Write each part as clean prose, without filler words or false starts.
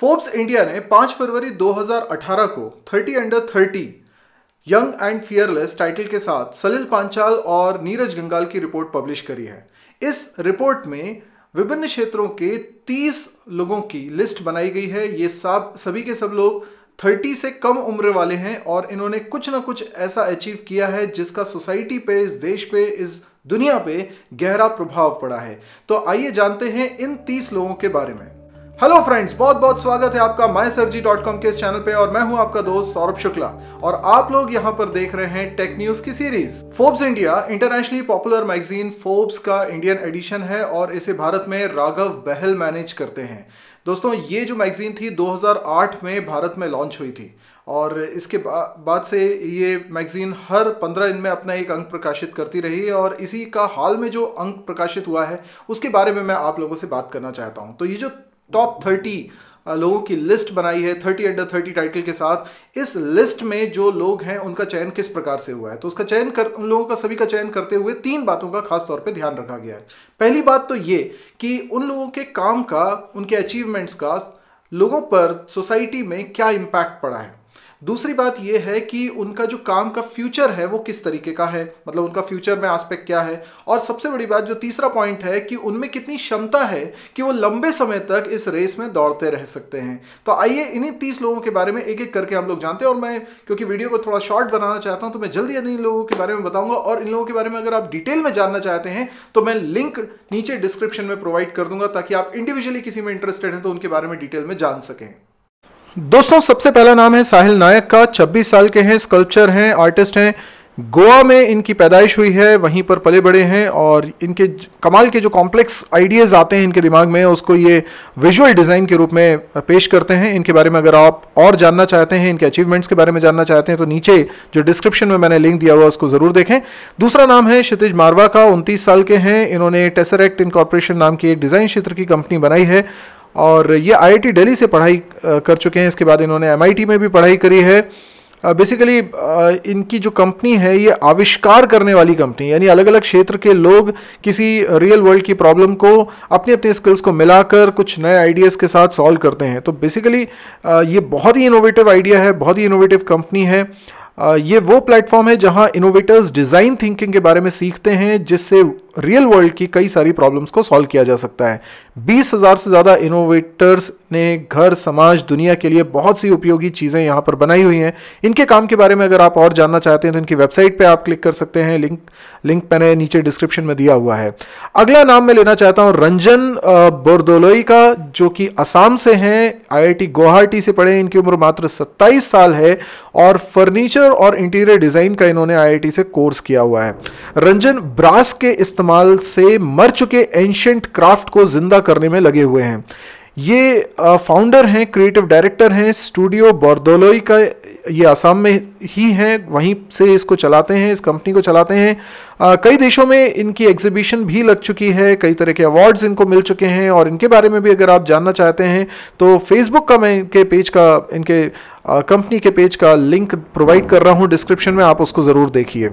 Forbes India ने 5 फरवरी 2018 को 30 under 30 young and fearless title के साथ सलिल पांचाल और नीरज गंगाल की रिपोर्ट पब्लिश करी है। इस रिपोर्ट में विभिन्न क्षेत्रों के 30 लोगों की लिस्ट बनाई गई है। ये सभी के सब लोग 30 से कम उम्र वाले हैं और इन्होंने कुछ ना कुछ ऐसा अचीव किया है जिसका सोसाइटी पे, इस देश पे, इस दुनिया पे गहरा प्रभाव पड़ा है। तो आइए जानते हैं इन 30 लोगों के बारे में। हेलो फ्रेंड्स, बहुत बहुत स्वागत है आपका mysurgery.com के इस चैनल पे और मैं हूं आपका दोस्त सौरभ शुक्ला और आप लोग यहां पर देख रहे हैं टेक न्यूज की series. Forbes India internationally popular magazine Forbes का इंडियन एडिशन है और इसे भारत में राघव बहल मैनेज करते हैं। दोस्तों, ये जो मैगजीन थी 2008 में भारत में लॉन्च हुई थी और इसके बाद से ये मैगजीन हर 15 दिन में अपना एक अंक प्रकाशित करती रही है और इसी का हाल में जो अंक प्रकाशित हुआ है उसके बारे में मैं आप लोगों से बात करना चाहता हूं। तो ये जो टॉप 30 लोगों की लिस्ट बनाई है 30 अंडर 30 टाइटल के साथ, इस लिस्ट में जो लोग हैं उनका चयन किस प्रकार से हुआ है, तो उसका चयन उन लोगों का सभी का चयन करते हुए 3 बातों का खास तौर पे ध्यान रखा गया है। पहली बात तो ये कि उन लोगों के काम का, उनके अचीवमेंट्स का लोगों पर, सोसाइटी में क्या इम्पैक्ट पड़ा है। दूसरी बात यह है कि उनका जो काम का फ्यूचर है वो किस तरीके का है, मतलब उनका फ्यूचर में एस्पेक्ट क्या है। और सबसे बड़ी बात जो तीसरा पॉइंट है कि उनमें कितनी क्षमता है कि वो लंबे समय तक इस रेस में दौड़ते रह सकते हैं। तो आइए इन्हीं 30 लोगों के बारे में एक एक करके हम लोग जानते हैं और मैं क्योंकि वीडियो को थोड़ा शॉर्ट बनाना चाहता हूं तो मैं जल्दी इन लोगों के बारे में बताऊंगा और इन लोगों के बारे में अगर आप डिटेल में जानना चाहते हैं तो मैं लिंक नीचे डिस्क्रिप्शन में प्रोवाइड कर दूंगा ताकि आप इंडिविजुअली किसी में इंटरेस्टेड हैं तो उनके बारे में डिटेल में जान सकें। दोस्तों, सबसे पहला नाम है साहिल नायक का। 26 साल के हैं, स्कल्पचर हैं, आर्टिस्ट हैं। गोवा में इनकी पैदाइश हुई है, वहीं पर पले बड़े हैं और इनके कमाल के जो कॉम्प्लेक्स आइडियाज़ आते हैं इनके दिमाग में उसको ये विजुअल डिज़ाइन के रूप में पेश करते हैं। इनके बारे में अगर आप और जानना चाहते हैं, इनके अचीवमेंट्स के बारे में जानना चाहते हैं तो नीचे जो डिस्क्रिप्शन में मैंने लिंक दिया हुआ उसको ज़रूर देखें। दूसरा नाम है क्षितिज मारवा का। 29 साल के हैं। इन्होंने टेसरेक्ट इनकॉर्पोरेशन नाम की एक डिज़ाइन क्षेत्र की कंपनी बनाई है और ये IIT दिल्ली से पढ़ाई कर चुके हैं। इसके बाद इन्होंने MIT में भी पढ़ाई करी है। बेसिकली इनकी जो कंपनी है ये आविष्कार करने वाली कंपनी, यानी अलग अलग क्षेत्र के लोग किसी रियल वर्ल्ड की प्रॉब्लम को अपने अपने स्किल्स को मिलाकर कुछ नए आइडियाज़ के साथ सॉल्व करते हैं। तो बेसिकली ये बहुत ही इनोवेटिव आइडिया है, बहुत ही इनोवेटिव कंपनी है। ये वो प्लेटफॉर्म है जहां इनोवेटर्स डिज़ाइन थिंकिंग के बारे में सीखते हैं जिससे रियल वर्ल्ड की कई सारी प्रॉब्लम्स को सॉल्व किया जा सकता है। 20,000 से ज़्यादा इनोवेटर्स ने घर, समाज, दुनिया के लिए बहुत सी उपयोगी चीज़ें यहाँ पर बनाई हुई हैं। इनके काम के बारे में अगर आप और जानना चाहते हैं तो इनकी वेबसाइट पे आप क्लिक कर सकते हैं। लिंक मैंने नीचे डिस्क्रिप्शन में दिया हुआ है। अगला नाम मैं लेना चाहता हूँ रंजन बोरदोलोई का, जो कि असम से हैं, IIT गुवाहाटी से पढ़े। इनकी उम्र मात्र 27 साल है और फर्नीचर और इंटीरियर डिज़ाइन का इन्होंने IIT से कोर्स किया हुआ है। रंजन ब्रास के इस्तेमाल से मर चुके एंशिएंट क्राफ्ट को जिंदा करने में लगे हुए हैं। ये फाउंडर हैं, क्रिएटिव डायरेक्टर हैं स्टूडियो बोरदोलोई का। ये असम में ही हैं, वहीं से इसको चलाते हैं, इस कंपनी को चलाते हैं। कई देशों में इनकी एग्जीबिशन भी लग चुकी है, कई तरह के अवार्ड्स इनको मिल चुके हैं और इनके बारे में भी अगर आप जानना चाहते हैं तो फेसबुक का मैं इनके पेज का, इनके कंपनी के पेज का लिंक प्रोवाइड कर रहा हूँ डिस्क्रिप्शन में, आप उसको ज़रूर देखिए।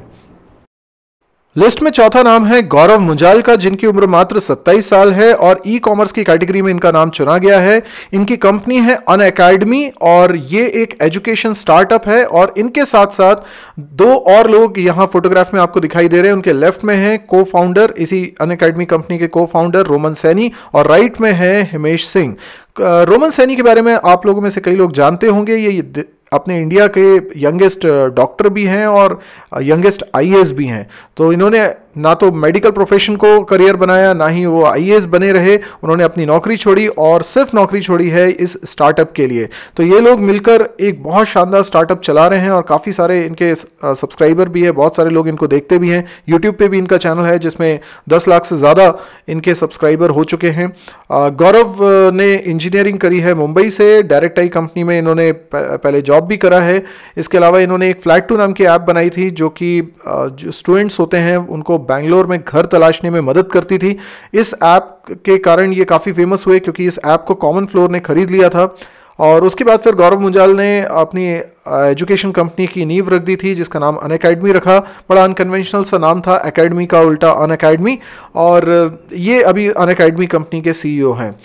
लिस्ट में चौथा नाम है गौरव मुंजाल का, जिनकी उम्र मात्र 27 साल है और ई कॉमर्स की कैटेगरी में इनका नाम चुना गया है। इनकी कंपनी है अनअकैडमी और ये एक एजुकेशन स्टार्टअप है और इनके साथ साथ 2 और लोग यहाँ फोटोग्राफ में आपको दिखाई दे रहे हैं। उनके लेफ्ट में है को फाउंडर, इसी अनअकैडमी कंपनी के को फाउंडर रोमन सैनी और राइट में है हिमेश सिंह। रोमन सैनी के बारे में आप लोगों में से कई लोग जानते होंगे। ये अपने इंडिया के यंगेस्ट डॉक्टर भी हैं और यंगेस्ट IAS भी हैं। तो इन्होंने ना तो मेडिकल प्रोफेशन को करियर बनाया, ना ही वो IAS बने रहे। उन्होंने अपनी नौकरी छोड़ी और सिर्फ नौकरी छोड़ी है इस स्टार्टअप के लिए। तो ये लोग मिलकर एक बहुत शानदार स्टार्टअप चला रहे हैं और काफ़ी सारे इनके सब्सक्राइबर भी है, बहुत सारे लोग इनको देखते भी हैं। यूट्यूब पे भी इनका चैनल है जिसमें 10 लाख से ज़्यादा इनके सब्सक्राइबर हो चुके हैं। गौरव ने इंजीनियरिंग करी है मुंबई से। डायरेक्ट आई कंपनी में इन्होंने पहले जॉब भी करा है। इसके अलावा इन्होंने एक फ्लैट टू नाम की ऐप बनाई थी जो कि जो स्टूडेंट्स होते हैं उनको बैंगलोर में घर तलाशने में मदद करती थी। इस ऐप के कारण ये काफ़ी फेमस हुए क्योंकि इस ऐप को कॉमन फ्लोर ने खरीद लिया था और उसके बाद फिर गौरव मुंजाल ने अपनी एजुकेशन कंपनी की नींव रख दी थी जिसका नाम अनअकैडमी रखा। बड़ा अनकन्वेंशनल सा नाम था, एकेडमी का उल्टा अनअकैडमी, और ये अभी अनअकैडमी कंपनी के CEO हैं।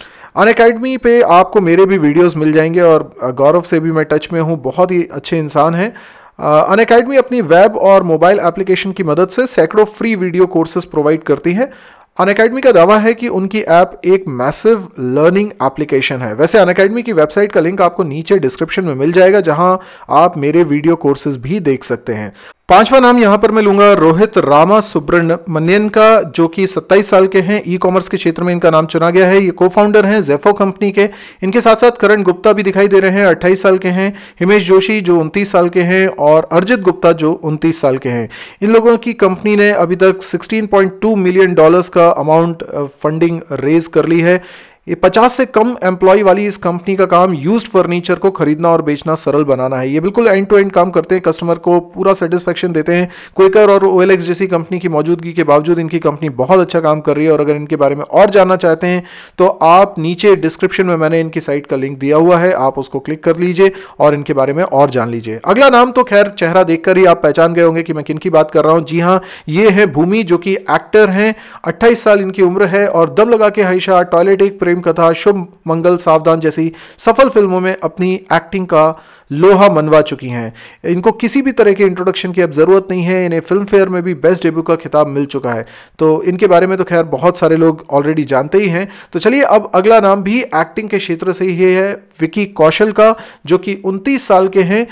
अनअकैडमी पे आपको मेरे भी वीडियोस मिल जाएंगे और गौरव से भी मैं टच में हूँ, बहुत ही अच्छे इंसान हैं। अनअकैडमी अपनी वेब और मोबाइल एप्लीकेशन की मदद से सैकड़ों फ्री वीडियो कोर्सेज प्रोवाइड करती है। अनअकैडमी का दावा है कि उनकी ऐप एक मैसिव लर्निंग एप्लीकेशन है। वैसे अनअकैडमी की वेबसाइट का लिंक आपको नीचे डिस्क्रिप्शन में मिल जाएगा, जहां आप मेरे वीडियो कोर्सेज भी देख सकते हैं। पांचवा नाम यहां पर मैं लूंगा रोहित रामा सुब्रमण्यन का, जो कि 27 साल के हैं। ई कॉमर्स के क्षेत्र में इनका नाम चुना गया है। ये को फाउंडर हैं जेफो कंपनी के। इनके साथ साथ करण गुप्ता भी दिखाई दे रहे हैं, 28 साल के हैं। हिमेश जोशी जो 29 साल के हैं, और अर्जित गुप्ता जो 29 साल के हैं। इन लोगों की कंपनी ने अभी तक $16.2 मिलियन का अमाउंट फंडिंग रेज कर ली है। ये 50 से कम एम्प्लॉय वाली इस कंपनी का काम यूज्ड फर्नीचर को खरीदना और बेचना सरल बनाना है। ये बिल्कुल एंड टू एंड काम करते हैं, कस्टमर को पूरा सेटिस्फेक्शन देते हैं। क्विकर और OLX जैसी कंपनी की मौजूदगी के बावजूद इनकी कंपनी बहुत अच्छा काम कर रही है। और अगर इनके बारे में और जानना चाहते हैं तो आप नीचे डिस्क्रिप्शन में मैंने इनकी साइट का लिंक दिया हुआ है, आप उसको क्लिक कर लीजिए और इनके बारे में और जान लीजिए। अगला नाम तो खैर चेहरा देखकर ही आप पहचान गए होंगे कि मैं किन की बात कर रहा हूं। जी हाँ, ये है भूमि, जो कि एक्टर हैं। 28 साल इनकी उम्र है और दम लगा के हईशा, टॉयलेट एक प्रेम कथा, शुभ मंगल सावधान जैसी सफल फिल्मों में अपनी एक्टिंग का लोहा मनवा चुकी हैं। इनको किसी भी तरह के इंट्रोडक्शन की अब जरूरत नहीं है। इन्हें फिल्म फेयर में भी बेस्ट डेब्यू का खिताब मिल चुका है। तो इनके बारे में तो खैर बहुत सारे लोग ऑलरेडी जानते ही हैं। तो चलिए अब अगला नाम भी एक्टिंग के क्षेत्र से ही है, विकी कौशल का, जो कि 29 साल के हैं।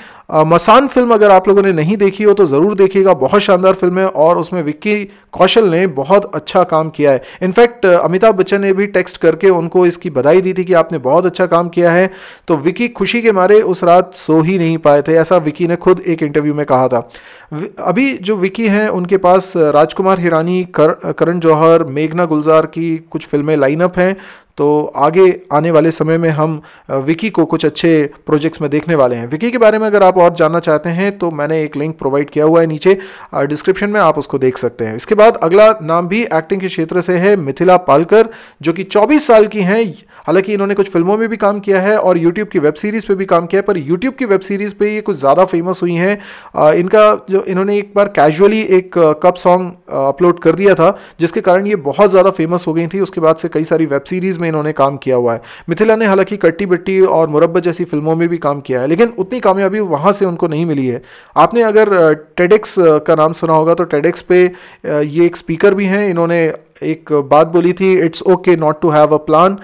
मसान फिल्म अगर आप लोगों ने नहीं देखी हो तो ज़रूर देखिएगा, बहुत शानदार फिल्म है और उसमें विक्की कौशल ने बहुत अच्छा काम किया है। इनफैक्ट अमिताभ बच्चन ने भी टेक्स्ट करके उनको इसकी बधाई दी थी कि आपने बहुत अच्छा काम किया है। तो विक्की खुशी के मारे उस रात सो ही नहीं पाए थे, ऐसा विक्की ने खुद एक इंटरव्यू में कहा था। अभी जो विक्की हैं उनके पास राजकुमार हिरानी, करण जौहर, मेघना गुलजार की कुछ फिल्में लाइनअप हैं। तो आगे आने वाले समय में हम विकी को कुछ अच्छे प्रोजेक्ट्स में देखने वाले हैं। विकी के बारे में अगर आप और जानना चाहते हैं तो मैंने एक लिंक प्रोवाइड किया हुआ है नीचे डिस्क्रिप्शन में, आप उसको देख सकते हैं। इसके बाद अगला नाम भी एक्टिंग के क्षेत्र से है, मिथिला पालकर, जो कि 24 साल की हैं। हालांकि इन्होंने कुछ फिल्मों में भी काम किया है और यूट्यूब की वेब सीरीज़ पे भी काम किया है, पर यूट्यूब की वेब सीरीज़ पे ये कुछ ज़्यादा फेमस हुई हैं। इनका जो इन्होंने एक बार कैजुअली एक कप सॉन्ग अपलोड कर दिया था, जिसके कारण ये बहुत ज़्यादा फेमस हो गई थी। उसके बाद से कई सारी वेब सीरीज़ में इन्होंने काम किया हुआ है। मिथिला ने हालांकि कट्टी बिट्टी और मुरब्बत जैसी फिल्मों में भी काम किया है, लेकिन उतनी कामयाबी वहाँ से उनको नहीं मिली है। आपने अगर टेडेक्स का नाम सुना होगा तो टेडेक्स पे ये एक स्पीकर भी हैं। इन्होंने एक बात बोली थी, it's okay not to have a plan.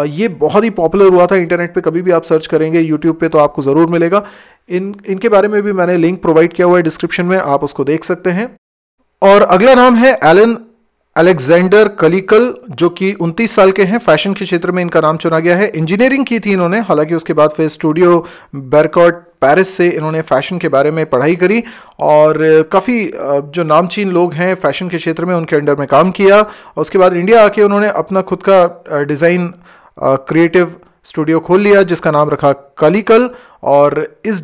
ये बहुत ही पॉपुलर हुआ था इंटरनेट पे, कभी भी आप सर्च करेंगे यूट्यूब पे तो आपको ज़रूर मिलेगा। इनके बारे में भी मैंने लिंक प्रोवाइड किया हुआ है डिस्क्रिप्शन में, आप उसको देख सकते हैं। और अगला नाम है एलन अलेक्जेंडर कलिकल, जो कि 29 साल के हैं। फैशन के क्षेत्र में इनका नाम चुना गया है। इंजीनियरिंग की थी इन्होंने, हालांकि उसके बाद फिर स्टूडियो बेरकॉट पेरिस से इन्होंने फैशन के बारे में पढ़ाई करी और काफ़ी जो नामचीन लोग हैं फैशन के क्षेत्र में उनके अंडर में काम किया। और उसके बाद इंडिया आके उन्होंने अपना खुद का डिज़ाइन क्रिएटिव स्टूडियो खोल लिया, जिसका नाम रखा कलिकल। और इस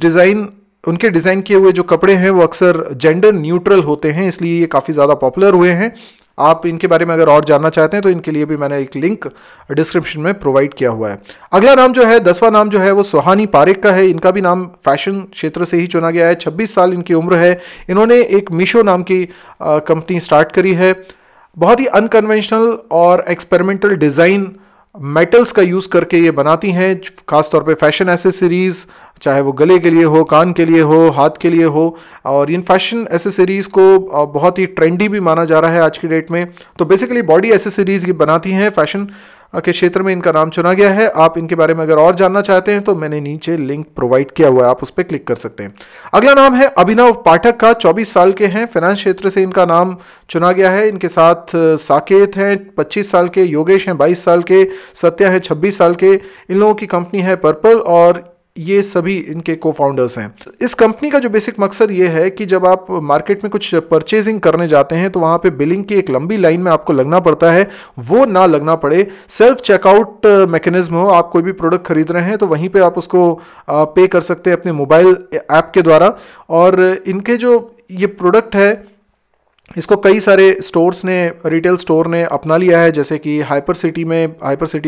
उनके डिज़ाइन किए हुए जो कपड़े हैं वो अक्सर जेंडर न्यूट्रल होते हैं, इसलिए ये काफ़ी ज़्यादा पॉपुलर हुए हैं। आप इनके बारे में अगर और जानना चाहते हैं तो इनके लिए भी मैंने एक लिंक डिस्क्रिप्शन में प्रोवाइड किया हुआ है। अगला नाम जो है, 10वां नाम जो है वो सुहानी पारेख का है। इनका भी नाम फैशन क्षेत्र से ही चुना गया है। 26 साल इनकी उम्र है। इन्होंने एक मीशो नाम की कंपनी स्टार्ट करी है। बहुत ही अनकन्वेंशनल और एक्सपेरिमेंटल डिज़ाइन मेटल्स का यूज़ करके ये बनाती हैं, खासतौर पे फैशन एसेसरीज़, चाहे वो गले के लिए हो, कान के लिए हो, हाथ के लिए हो। और इन फैशन एसेसरीज़ को बहुत ही ट्रेंडी भी माना जा रहा है आज की डेट में। तो बेसिकली बॉडी एसेसरीज़ ये बनाती हैं। फैशन के क्षेत्र में इनका नाम चुना गया है। आप इनके बारे में अगर और जानना चाहते हैं तो मैंने नीचे लिंक प्रोवाइड किया हुआ है, आप उस पर क्लिक कर सकते हैं। अगला नाम है अभिनव पाठक का, 24 साल के हैं। फाइनेंस क्षेत्र से इनका नाम चुना गया है। इनके साथ साकेत हैं 25 साल के, योगेश हैं 22 साल के, सत्या हैं 26 साल के। इन लोगों की कंपनी है पर्पल और ये सभी इनके को फाउंडर्स हैं। इस कंपनी का जो बेसिक मकसद ये है कि जब आप मार्केट में कुछ परचेजिंग करने जाते हैं तो वहाँ पे बिलिंग की एक लंबी लाइन में आपको लगना पड़ता है, वो ना लगना पड़े। सेल्फ चेकआउट मैकेनिज्म हो, आप कोई भी प्रोडक्ट खरीद रहे हैं तो वहीं पे आप उसको पे कर सकते हैं अपने मोबाइल ऐप के द्वारा। और इनके जो ये प्रोडक्ट है इसको कई सारे स्टोर्स ने, रिटेल स्टोर ने अपना लिया है, जैसे कि हाइपर सिटी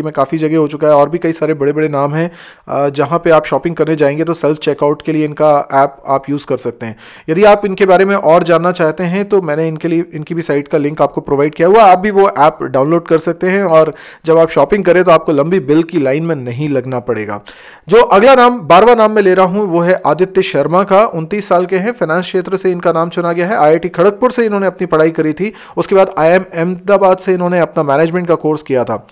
में काफ़ी जगह हो चुका है, और भी कई सारे बड़े बड़े नाम हैं जहाँ पे आप शॉपिंग करने जाएंगे तो सेल्फ चेकआउट के लिए इनका ऐप आप यूज़ कर सकते हैं। यदि आप इनके बारे में और जानना चाहते हैं तो मैंने इनके लिए इनकी भी साइट का लिंक आपको प्रोवाइड किया हुआ, आप भी वो ऐप डाउनलोड कर सकते हैं, और जब आप शॉपिंग करें तो आपको लंबी बिल की लाइन में नहीं लगना पड़ेगा। जो अगला नाम 12वां नाम मैं ले रहा हूँ वो है आदित्य शर्मा का। 29 साल के हैं, फाइनेंस क्षेत्र से इनका नाम चुना गया है। IIT खड़गपुर से इन्होंने अपनी पढ़ाई करी थी, उसके बाद IIM अहमदाबाद से इन्होंने अपना मैनेजमेंट का कोर्स किया था।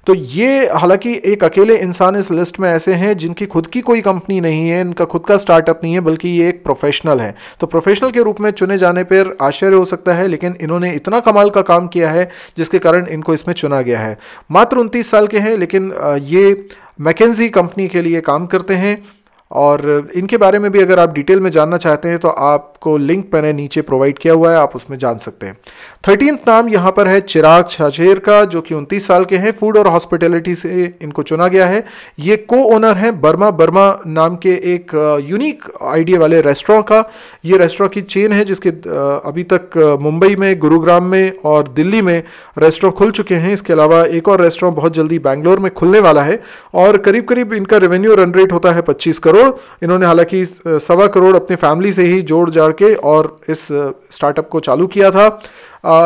तो ये हालांकि एक अकेले इंसान इस लिस्ट में ऐसे हैं जिनकी खुद की कोई कंपनी नहीं है, इनका खुद का स्टार्टअप नहीं है, बल्कि ये एक प्रोफेशनल है। तो प्रोफेशनल के रूप में चुने जाने पर आश्चर्य हो सकता है, लेकिन इन्होंने इतना कमाल का काम किया है जिसके कारण इनको इसमें चुना गया है। मात्र 29 साल के हैं, लेकिन ये मैकेंजी कंपनी के लिए काम करते हैं, और इनके बारे में भी अगर आप डिटेल में जानना चाहते हैं तो आपको लिंक मैंने नीचे प्रोवाइड किया हुआ है, आप उसमें जान सकते हैं। 13th नाम यहाँ पर है चिराग छाछेर का, जो कि 29 साल के हैं। फूड और हॉस्पिटैलिटी से इनको चुना गया है। ये को ओनर हैं बर्मा नाम के एक यूनिक आइडिया वाले रेस्टोरेंट का। ये रेस्टोरेंट की चेन है जिसके अभी तक मुंबई में, गुरुग्राम में और दिल्ली में रेस्टोरेंट खुल चुके हैं। इसके अलावा एक और रेस्टोरेंट बहुत जल्दी बैंगलोर में खुलने वाला है, और करीब करीब इनका रेवेन्यू रन रेट होता है 25 करोड़। इन्होंने हालांकि 1.25 करोड़ अपनी फैमिली से ही जोड़ जाड़ के और इस स्टार्टअप को चालू किया था।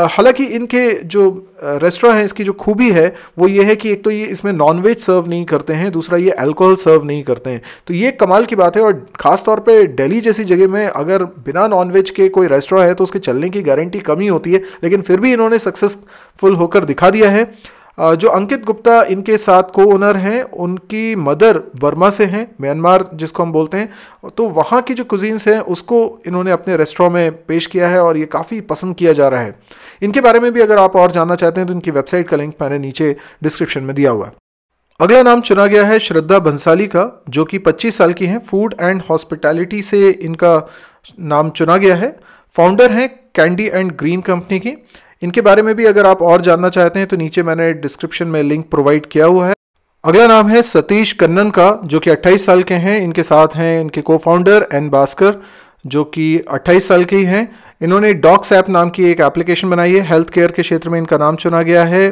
हालांकि इनके जो रेस्टोरेंट है, इसकी जो खूबी है वो ये है कि एक तो ये इसमें नॉनवेज सर्व नहीं करते हैं, दूसरा ये अल्कोहल सर्व नहीं करते हैं। तो ये कमाल की बात है, और ख़ास तौर पे दिल्ली जैसी जगह में अगर बिना नॉनवेज के कोई रेस्टोरेंट है तो उसके चलने की गारंटी कम ही होती है, लेकिन फिर भी इन्होंने सक्सेसफुल होकर दिखा दिया है। जो अंकित गुप्ता इनके साथ को ओनर हैं, उनकी मदर बर्मा से हैं, म्यांमार जिसको हम बोलते हैं। तो वहाँ की जो कुजीन्स हैं उसको इन्होंने अपने रेस्टोरेंट में पेश किया है, और ये काफ़ी पसंद किया जा रहा है। इनके बारे में भी अगर आप और जानना चाहते हैं तो इनकी वेबसाइट का लिंक मैंने नीचे डिस्क्रिप्शन में दिया हुआ है। अगला नाम चुना गया है श्रद्धा बंसाली का, जो कि 25 साल की हैं। फूड एंड हॉस्पिटैलिटी से इनका नाम चुना गया है। फाउंडर हैं कैंडी एंड ग्रीन कंपनी की। इनके बारे में भी अगर आप और जानना चाहते हैं तो नीचे मैंने डिस्क्रिप्शन में लिंक प्रोवाइड किया हुआ है। अगला नाम है सतीश कन्नन का, जो कि 28 साल के हैं। इनके साथ हैं इनके को फाउंडर एन भास्कर, जो कि 28 साल के ही हैं। इन्होंने डॉक्स ऐप नाम की एक एप्लीकेशन बनाई है। हेल्थ केयर के क्षेत्र में इनका नाम चुना गया है।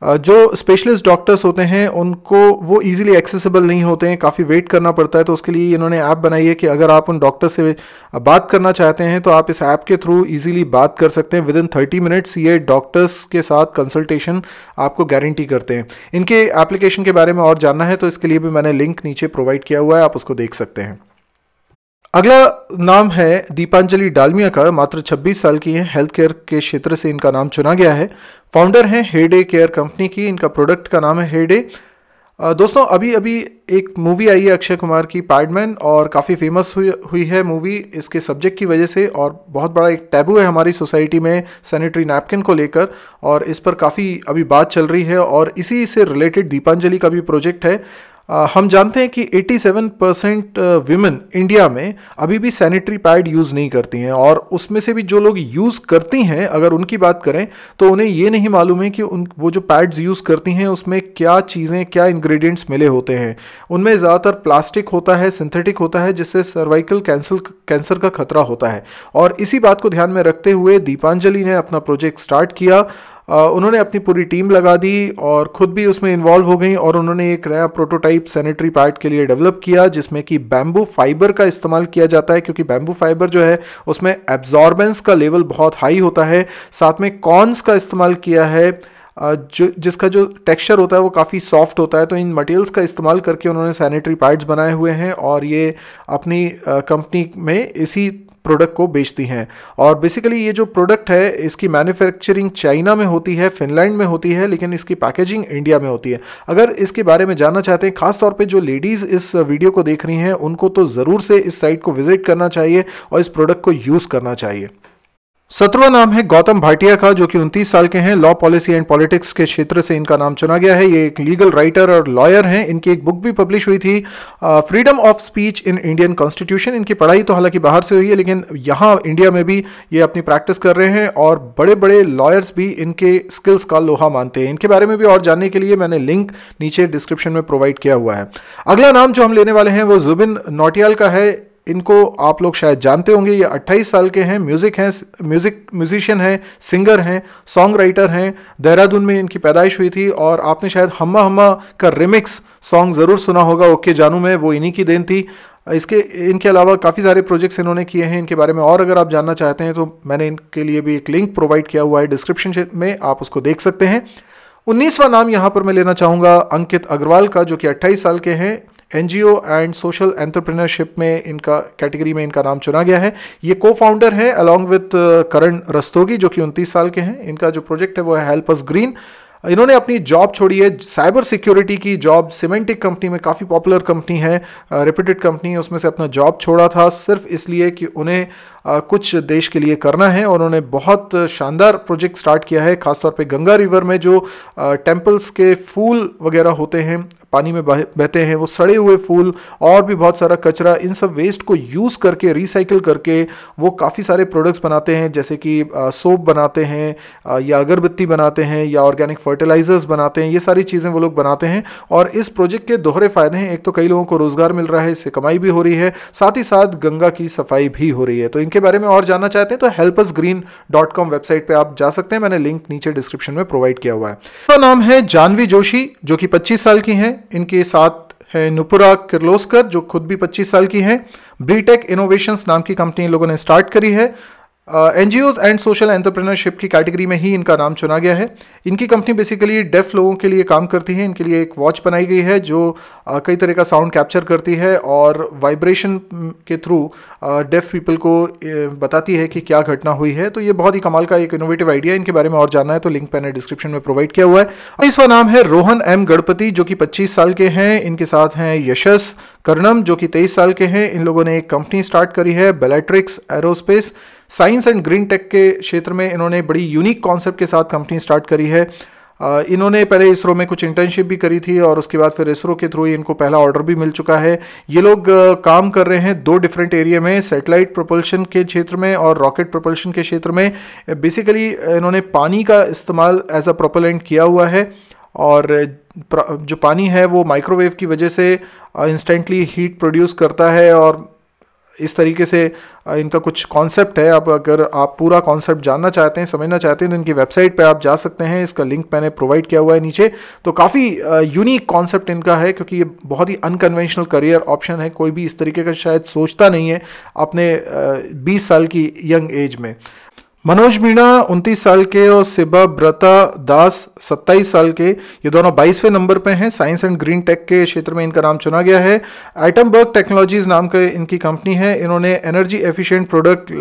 जो स्पेशलिस्ट डॉक्टर्स होते हैं उनको वो इजीली एक्सेसिबल नहीं होते हैं, काफ़ी वेट करना पड़ता है, तो उसके लिए इन्होंने ऐप बनाई है कि अगर आप उन डॉक्टर से बात करना चाहते हैं तो आप इस ऐप के थ्रू इजीली बात कर सकते हैं। विदिन 30 मिनट्स ये डॉक्टर्स के साथ कंसल्टेशन आपको गारंटी करते हैं। इनके एप्लीकेशन के बारे में और जानना है तो इसके लिए भी मैंने लिंक नीचे प्रोवाइड किया हुआ है, आप उसको देख सकते हैं। अगला नाम है दीपांजलि डालमिया का, मात्र 26 साल की हैं। हेल्थ केयर के क्षेत्र से इनका नाम चुना गया है। फाउंडर हैं हेडे केयर कंपनी की। इनका प्रोडक्ट का नाम है हेडे। दोस्तों अभी एक मूवी आई है अक्षय कुमार की, पैडमैन, और काफ़ी फेमस हुई है मूवी इसके सब्जेक्ट की वजह से, और बहुत बड़ा एक टैबू है हमारी सोसाइटी में सैनिटरी नैपकिन को लेकर, और इस पर काफ़ी अभी बात चल रही है, और इसी से रिलेटेड दीपांजलि का भी प्रोजेक्ट है। हम जानते हैं कि 87% विमेन इंडिया में अभी भी सैनिटरी पैड यूज़ नहीं करती हैं, और उसमें से भी जो लोग यूज़ करती हैं अगर उनकी बात करें तो उन्हें ये नहीं मालूम है कि वो जो पैड्स यूज़ करती हैं उसमें क्या चीज़ें, क्या इंग्रेडिएंट्स मिले होते हैं। उनमें ज़्यादातर प्लास्टिक होता है, सिंथेटिक होता है, जिससे सर्वाइकल कैंसर का खतरा होता है। और इसी बात को ध्यान में रखते हुए दीपांजलि ने अपना प्रोजेक्ट स्टार्ट किया। उन्होंने अपनी पूरी टीम लगा दी और ख़ुद भी उसमें इन्वॉल्व हो गई, और उन्होंने एक नया प्रोटोटाइप सैनिटरी पैड के लिए डेवलप किया जिसमें कि बैम्बू फाइबर का इस्तेमाल किया जाता है, क्योंकि बैम्बू फाइबर जो है उसमें एब्जॉर्बेंस का लेवल बहुत हाई होता है। साथ में कॉर्न्स का इस्तेमाल किया है, जिसका जो टेक्सचर होता है वो काफ़ी सॉफ्ट होता है। तो इन मटेरियल्स का इस्तेमाल करके उन्होंने सैनिटरी पैड्स बनाए हुए हैं, और ये अपनी कंपनी में इसी प्रोडक्ट को बेचती हैं। और बेसिकली ये जो प्रोडक्ट है इसकी मैन्युफैक्चरिंग चाइना में होती है, फिनलैंड में होती है, लेकिन इसकी पैकेजिंग इंडिया में होती है। अगर इसके बारे में जानना चाहते हैं, खास तौर पे जो लेडीज़ इस वीडियो को देख रही हैं उनको तो ज़रूर से इस साइट को विजिट करना चाहिए और इस प्रोडक्ट को यूज़ करना चाहिए। 17वां नाम है गौतम भाटिया का, जो कि 29 साल के हैं। लॉ, पॉलिसी एंड पॉलिटिक्स के क्षेत्र से इनका नाम चुना गया है। ये एक लीगल राइटर और लॉयर हैं। इनकी एक बुक भी पब्लिश हुई थी, freedom of speech in Indian constitution. इनकी पढ़ाई तो हालांकि बाहर से हुई है, लेकिन यहाँ इंडिया में भी ये अपनी प्रैक्टिस कर रहे हैं, और बड़े बड़े लॉयर्स भी इनके स्किल्स का लोहा मानते हैं। इनके बारे में भी और जानने के लिए मैंने लिंक नीचे डिस्क्रिप्शन में प्रोवाइड किया हुआ है। अगला नाम जो हम लेने वाले हैं वो जुबिन नौटियाल का है। इनको आप लोग शायद जानते होंगे। ये 28 साल के हैं, म्यूजिशियन हैं, सिंगर हैं, सॉन्ग राइटर हैं। देहरादून में इनकी पैदाइश हुई थी और आपने शायद हम्मा हम्मा का रिमिक्स सॉन्ग ज़रूर सुना होगा, ओके जानू में, वो इन्हीं की देन थी। इनके अलावा काफ़ी सारे प्रोजेक्ट्स इन्होंने किए हैं। इनके बारे में और अगर आप जानना चाहते हैं तो मैंने इनके लिए भी एक लिंक प्रोवाइड किया हुआ है डिस्क्रिप्शन में, आप उसको देख सकते हैं। 19वां नाम यहाँ पर मैं लेना चाहूँगा अंकित अग्रवाल का, जो कि 28 साल के हैं। एनजीओ एंड सोशल एंटरप्रेन्योरशिप में इनका कैटेगरी में इनका नाम चुना गया है। ये को फाउंडर है अलॉन्ग विद करण रस्तोगी, जो कि 29 साल के हैं। इनका जो प्रोजेक्ट है वो है हेल्प अस ग्रीन। इन्होंने अपनी जॉब छोड़ी है, साइबर सिक्योरिटी की जॉब, सिमेंटिक कंपनी में, काफ़ी पॉपुलर कंपनी है, रेप्यूटेड कंपनी है, उसमें से अपना जॉब छोड़ा था सिर्फ इसलिए कि उन्हें कुछ देश के लिए करना है। और उन्होंने बहुत शानदार प्रोजेक्ट स्टार्ट किया है, खासतौर पे गंगा रिवर में जो टेम्पल्स के फूल वगैरह होते हैं, पानी में बहते हैं, वो सड़े हुए फूल और भी बहुत सारा कचरा, इन सब वेस्ट को यूज़ करके, रिसाइकिल करके वो काफ़ी सारे प्रोडक्ट्स बनाते हैं, जैसे कि सोप बनाते हैं या अगरबत्ती बनाते हैं या ऑर्गेनिक फर्टिलाइजर्स बनाते हैं। ये सारी चीज़ें वो लोग बनाते हैं और इस प्रोजेक्ट के दोहरे फ़ायदे हैं। एक तो कई लोगों को रोज़गार मिल रहा है, इससे कमाई भी हो रही है, साथ ही साथ गंगा की सफाई भी हो रही है। तो इनके बारे में और जानना चाहते हैं तो helpusgreen.com वेबसाइट पे आप जा सकते हैं, मैंने लिंक नीचे डिस्क्रिप्शन में प्रोवाइड किया हुआ है। इसका नाम है जानवी जोशी, जो कि 25 साल की हैं। इनके साथ है नुपुरा किर्लोस्कर, जो खुद भी 25 साल की हैं। ब्रीटेक इनोवेशंस नाम की कंपनी इन लोगों ने स्टार्ट करी है। एनजीओज एंड सोशल एंटरप्रेन्योरशिप की कैटेगरी में ही इनका नाम चुना गया है। इनकी कंपनी बेसिकली डेफ लोगों के लिए काम करती है। इनके लिए एक वॉच बनाई गई है जो कई तरह का साउंड कैप्चर करती है और वाइब्रेशन के थ्रू डेफ पीपल को बताती है कि क्या घटना हुई है। तो ये बहुत ही कमाल का एक इनोवेटिव आइडिया है। इनके बारे में और जानना है तो लिंक मैंने डिस्क्रिप्शन में प्रोवाइड किया हुआ है। इसका नाम है रोहन एम गणपति, जो कि 25 साल के हैं। इनके साथ हैं यशस कर्णम, जो कि 23 साल के हैं। इन लोगों ने एक कंपनी स्टार्ट करी है, Bellatrix aerospace. Science and green tech के क्षेत्र में इन्होंने बड़ी यूनिक कॉन्सेप्ट के साथ कंपनी स्टार्ट करी है। इन्होंने पहले इसरो में कुछ इंटर्नशिप भी करी थी और उसके बाद फिर इसरो के थ्रू इनको पहला ऑर्डर भी मिल चुका है। ये लोग काम कर रहे हैं 2 डिफरेंट एरिया में, सैटेलाइट प्रोपल्शन के क्षेत्र में और रॉकेट प्रोपल्शन के क्षेत्र में। बेसिकली इन्होंने पानी का इस्तेमाल एज अ प्रोपेलेंट किया हुआ है और जो पानी है वो माइक्रोवेव की वजह से इंस्टेंटली हीट प्रोड्यूस करता है और इस तरीके से इनका कुछ कॉन्सेप्ट है। अब अगर आप पूरा कॉन्सेप्ट जानना चाहते हैं, समझना चाहते हैं तो इनकी वेबसाइट पे आप जा सकते हैं, इसका लिंक मैंने प्रोवाइड किया हुआ है नीचे। तो काफ़ी यूनिक कॉन्सेप्ट इनका है क्योंकि ये बहुत ही अनकन्वेंशनल करियर ऑप्शन है। कोई भी इस तरीके का शायद सोचता नहीं है अपने 20 साल की यंग एज में। मनोज मीणा 29 साल के और सिबा ब्रता दास 27 साल के, ये दोनों 22वें नंबर पे हैं। साइंस एंड ग्रीन टेक के क्षेत्र में इनका नाम चुना गया है। एटमबर्ग टेक्नोलॉजीज नाम का इनकी कंपनी है। इन्होंने एनर्जी एफिशिएंट प्रोडक्ट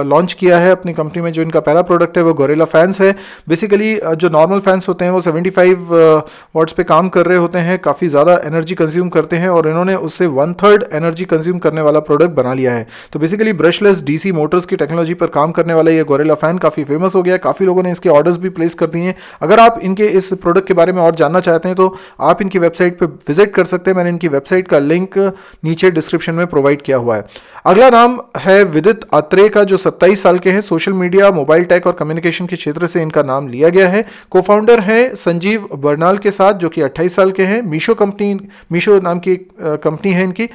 लॉन्च किया है अपनी कंपनी में। जो इनका पहला प्रोडक्ट है वो गोरिल्ला फैंस है। बेसिकली जो नॉर्मल फैंस होते हैं वो 75 वाट्स पे काम कर रहे होते हैं, काफ़ी ज़्यादा एनर्जी कंज्यूम करते हैं और इन्होंने उससे 1/3 एनर्जी कंज्यूम करने वाला प्रोडक्ट बना लिया है। तो बेसिकली ब्रशलेस डीसी मोटर्स की टेक्नोलॉजी पर काम करने वाला ये गोरिल्ला फैन काफ़ी फेमस हो गया है। काफ़ी लोगों ने इसके ऑर्डर्स भी प्लेस कर दिए हैं। अगर आप इनके इस प्रोडक्ट के बारे में और जानना चाहते हैं तो आप इनकी वेबसाइट पे विजिट कर सकते हैं। मैंने इनकी वेबसाइट का लिंक नीचे डिस्क्रिप्शन में प्रोवाइड किया हुआ है। अगला नाम है विदित आत्रेय का, जो 27 साल के हैं। सोशल मीडिया, मोबाइल टेक और कम्युनिकेशन के क्षेत्र से इनका नाम लिया गया है। को फाउंडर है संजीव बर्नाल के साथ, जो कि 28 साल के हैं। मीशो नाम की कंपनी है इनकी।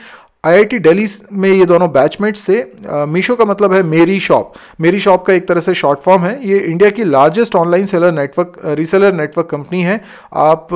आईआईटी दिल्ली में ये दोनों बैचमेट्स थे। मीशो का मतलब है मेरी शॉप। मेरी शॉप का एक तरह से शॉर्ट फॉर्म है। ये इंडिया की largest online reseller network company है। आप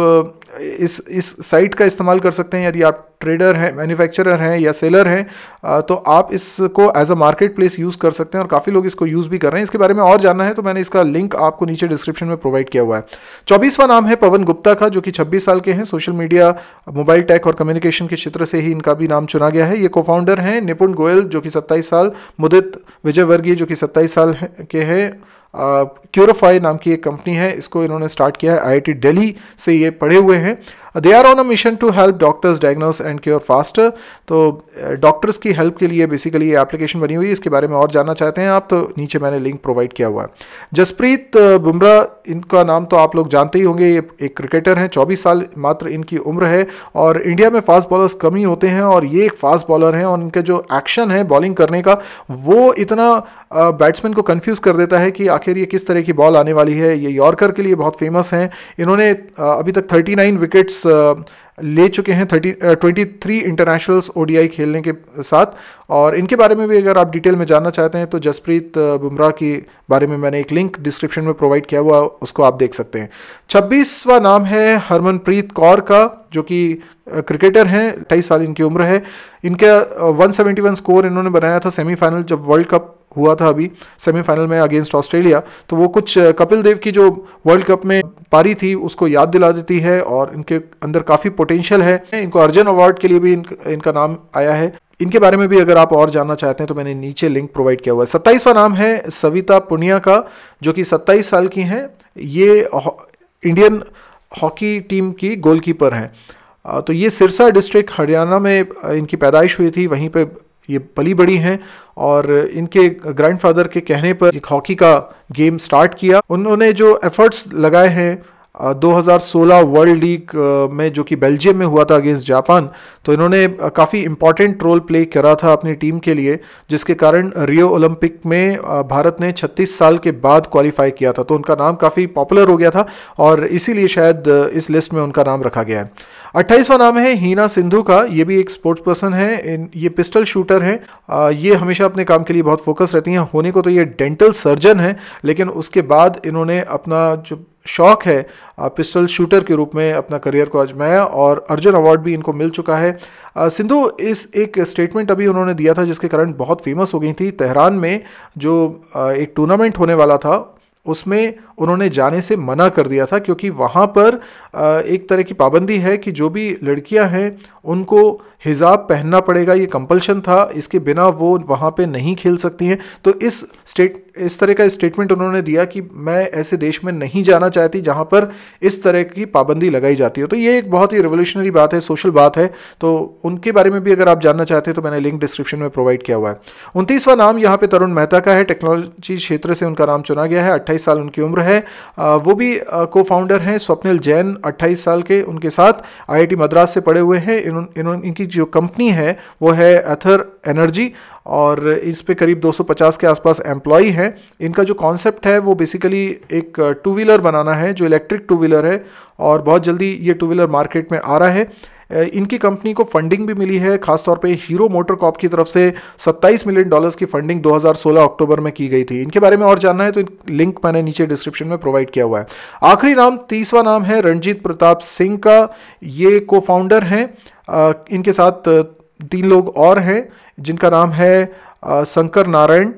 इस साइट का इस्तेमाल कर सकते हैं यदि आप ट्रेडर हैं, मैन्युफैक्चरर हैं या सेलर हैं, तो आप इसको as a market place use कर सकते हैं और काफ़ी लोग इसको यूज़ भी कर रहे हैं। इसके बारे में और जानना है तो मैंने इसका लिंक आपको नीचे डिस्क्रिप्शन में प्रोवाइड किया हुआ है। 24वां नाम है पवन गुप्ता का, जो कि 26 साल के हैं। सोशल मीडिया, मोबाइल टेक और कम्युनिकेशन के क्षेत्र से ही इनका भी नाम चुना गया है। ये को फाउंडर हैं निपुण गोयल, जो कि 27 साल, मुदित विजयवर्गीय, जो कि 27 साल के हैं। क्यूरोफाई नाम की एक कंपनी है, इसको इन्होंने स्टार्ट किया है। आईआईटी दिल्ली से ये पढ़े हुए हैं। They are on a mission to help doctors diagnose and cure faster. तो डॉक्टर्स की हेल्प के लिए बेसिकली ये एप्लीकेशन बनी हुई है। इसके बारे में और जानना चाहते हैं आप तो नीचे मैंने लिंक प्रोवाइड किया हुआ है। जसप्रीत बुमराह, इनका नाम तो आप लोग जानते ही होंगे। ये एक क्रिकेटर हैं, 24 साल मात्र इनकी उम्र है और इंडिया में फास्ट बॉलर्स कम ही होते हैं और ये एक फास्ट बॉलर हैं और इनका जो एक्शन है बॉलिंग करने का वो इतना बैट्समैन को कंफ्यूज कर देता है कि आखिर ये किस तरह की बॉल आने वाली है। ये यॉर्कर के लिए बहुत फेमस हैं। इन्होंने अभी तक 39 विकेट्स विकेट्स ले चुके हैं 23 इंटरनेशनल्स ओडीआई खेलने के साथ। और इनके बारे में भी अगर आप डिटेल में जानना चाहते हैं तो जसप्रीत बुमराह के बारे में मैंने एक लिंक डिस्क्रिप्शन में प्रोवाइड किया हुआ, उसको आप देख सकते हैं। 26वां नाम है हरमनप्रीत कौर का, जो कि क्रिकेटर हैं, 28 साल इनकी उम्र है। इनका 171 स्कोर इन्होंने बनाया था सेमीफाइनल, जब वर्ल्ड कप हुआ था अभी सेमीफाइनल में अगेंस्ट ऑस्ट्रेलिया। तो वो कुछ कपिल देव की जो वर्ल्ड कप में पारी थी उसको याद दिला देती है, और इनके अंदर काफ़ी पोटेंशियल है। इनको अर्जुन अवार्ड के लिए भी इनका नाम आया है। इनके बारे में भी अगर आप और जानना चाहते हैं तो मैंने नीचे लिंक प्रोवाइड किया हुआ है। 27वां नाम है सविता पुनिया का, जो कि 27 साल की हैं। ये इंडियन हॉकी टीम की गोलकीपर हैं। तो ये सिरसा डिस्ट्रिक्ट हरियाणा में इनकी पैदाइश हुई थी, वहीं पे ये पली बड़ी हैं। और इनके ग्रैंडफादर के कहने पर एक हॉकी का गेम स्टार्ट किया। उन्होंने जो एफर्ट्स लगाए हैं 2016 वर्ल्ड लीग में, जो कि बेल्जियम में हुआ था अगेंस्ट जापान, तो इन्होंने काफ़ी इंपॉर्टेंट रोल प्ले करा था अपनी टीम के लिए, जिसके कारण रियो ओलंपिक में भारत ने 36 साल के बाद क्वालिफाई किया था। तो उनका नाम काफ़ी पॉपुलर हो गया था और इसीलिए शायद इस लिस्ट में उनका नाम रखा गया है। 28वां नाम है हीना सिंधु का। ये भी एक स्पोर्ट्स पर्सन है, ये पिस्टल शूटर हैं। ये हमेशा अपने काम के लिए बहुत फोकस रहती हैं। होने को तो ये डेंटल सर्जन है, लेकिन उसके बाद इन्होंने अपना जो शौक है पिस्टल शूटर के रूप में अपना करियर को आजमाया, और अर्जुन अवार्ड भी इनको मिल चुका है। सिंधु इस एक स्टेटमेंट अभी उन्होंने दिया था जिसके कारण बहुत फेमस हो गई थी। तेहरान में जो एक टूर्नामेंट होने वाला था उसमें उन्होंने जाने से मना कर दिया था, क्योंकि वहाँ पर एक तरह की पाबंदी है कि जो भी लड़कियाँ हैं उनको हिजाब पहनना पड़ेगा, ये कंपल्शन था, इसके बिना वो वहाँ पे नहीं खेल सकती हैं। तो इस तरह का स्टेटमेंट उन्होंने दिया कि मैं ऐसे देश में नहीं जाना चाहती जहाँ पर इस तरह की पाबंदी लगाई जाती है। तो ये एक बहुत ही रिवोल्यूशनरी बात है, सोशल बात है। तो उनके बारे में भी अगर आप जानना चाहते हैं तो मैंने लिंक डिस्क्रिप्शन में प्रोवाइड किया हुआ है। 29वां नाम यहाँ पे तरुण मेहता का है। टेक्नोलॉजी क्षेत्र से उनका नाम चुना गया है। 28 साल उनकी उम्र है। वो भी को फाउंडर हैं स्वप्निल जैन, 28 साल के, उनके साथ IIT मद्रास से पढ़े हुए हैं। इनकी जो कंपनी है वो है एथर एनर्जी, और इस पे करीब 250 के आसपास एम्प्लॉई हैं। इनका जो कॉन्सेप्ट है वो बेसिकली एक टू व्हीलर बनाना है, जो इलेक्ट्रिक टू व्हीलर है, और बहुत जल्दी ये टू व्हीलर मार्केट में आ रहा है। इनकी कंपनी को फंडिंग भी मिली है, खासतौर पे हीरो मोटर कॉर्प की तरफ से $27 मिलियन की फंडिंग 2016 अक्टूबर में की गई थी। इनके बारे में और जानना है तो लिंक मैंने नीचे डिस्क्रिप्शन में प्रोवाइड किया हुआ है। आखिरी नाम 30वां नाम है रणजीत प्रताप सिंह का। ये को फाउंडर हैं। इनके साथ 3 लोग और हैं जिनका नाम है शंकर नारायण,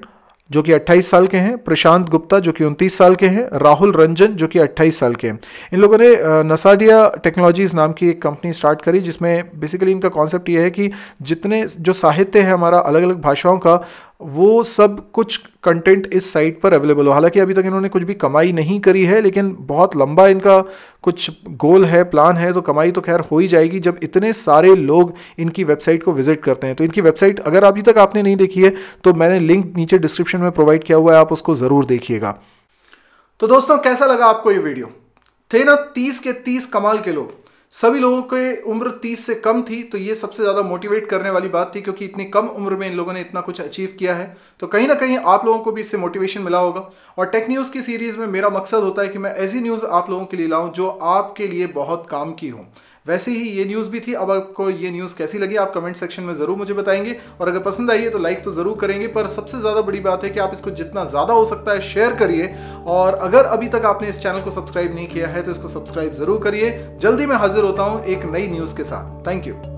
जो कि 28 साल के हैं, प्रशांत गुप्ता जो कि 29 साल के हैं, राहुल रंजन जो कि 28 साल के हैं। इन लोगों ने नसाडिया टेक्नोलॉजीज़ नाम की एक कंपनी स्टार्ट करी, जिसमें बेसिकली इनका कॉन्सेप्ट ये है कि जितने जो साहित्य है हमारा अलग अलग भाषाओं का, वो सब कुछ कंटेंट इस साइट पर अवेलेबल हो। हालांकि अभी तक इन्होंने कुछ भी कमाई नहीं करी है, लेकिन बहुत लंबा इनका कुछ गोल है, प्लान है। तो कमाई तो खैर हो ही जाएगी जब इतने सारे लोग इनकी वेबसाइट को विजिट करते हैं। तो इनकी वेबसाइट अगर अभी तक आपने नहीं देखी है तो मैंने लिंक नीचे डिस्क्रिप्शन में प्रोवाइड किया हुआ है, आप उसको ज़रूर देखिएगा। तो दोस्तों, कैसा लगा आपको ये वीडियो? थे ना 30 के 30 कमाल के लोग, सभी लोगों की उम्र 30 से कम थी। तो ये सबसे ज़्यादा मोटिवेट करने वाली बात थी, क्योंकि इतनी कम उम्र में इन लोगों ने इतना कुछ अचीव किया है। तो कहीं ना कहीं आप लोगों को भी इससे मोटिवेशन मिला होगा। और टेक न्यूज़ की सीरीज़ में मेरा मकसद होता है कि मैं ऐसी न्यूज़ आप लोगों के लिए लाऊं जो आपके लिए बहुत काम की हो। वैसे ही ये न्यूज़ भी थी। अब आपको ये न्यूज़ कैसी लगी आप कमेंट सेक्शन में ज़रूर मुझे बताएंगे, और अगर पसंद आई है तो लाइक तो ज़रूर करेंगे। पर सबसे ज़्यादा बड़ी बात है कि आप इसको जितना ज़्यादा हो सकता है शेयर करिए, और अगर अभी तक आपने इस चैनल को सब्सक्राइब नहीं किया है तो इसको सब्सक्राइब ज़रूर करिए। जल्दी मैं हाजिर होता हूँ एक नई न्यूज़ के साथ। Thank you.